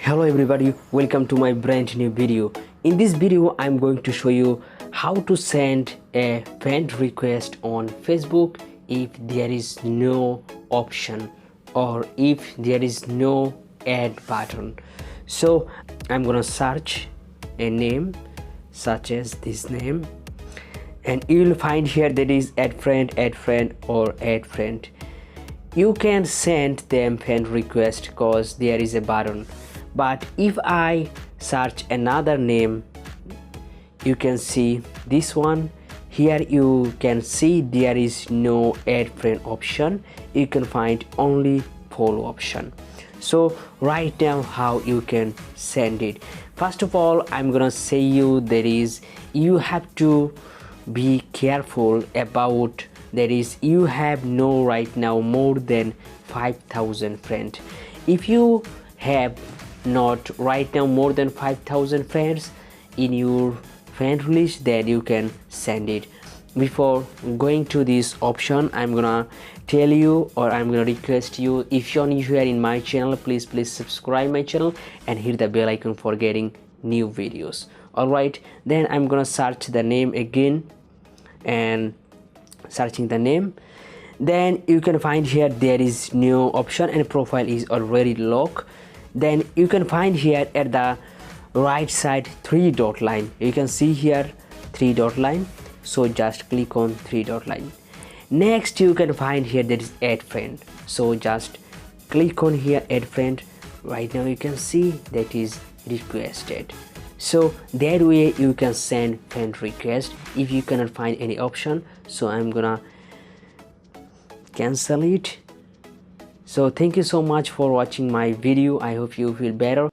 Hello everybody, welcome to my brand new video. In this video I'm going to show you how to send a friend request on Facebook if there is no option or if there is no add button. So I'm gonna search a name such as this name, and you will find here that is add friend or add friend. You can send them friend request cause there is a button. But if I search another name, you can see this one here. You can see there is no add friend option. You can find only follow option. So right now how you can send it. First of all, I'm gonna say you that is you have to be careful about that is you have no right now more than 5,000 friends. If you have not right now more than 5,000 friends in your friend list, then you can send it. Before going to this option, I'm gonna tell you, or I'm gonna request you, if you're new here in my channel, please subscribe my channel and hit the bell icon for getting new videos. Alright, then I'm gonna search the name again, and searching the name, then you can find here there is no option and profile is already locked. Then you can find here at the right side 3 dot line. You can see here 3 dot line, so just click on 3 dot line. Next you can find here that is add friend, so just click on here add friend. Right now you can see that is requested. So that way you can send friend request if you cannot find any option. So I'm gonna cancel it. So thank you so much for watching my video. I hope you feel better.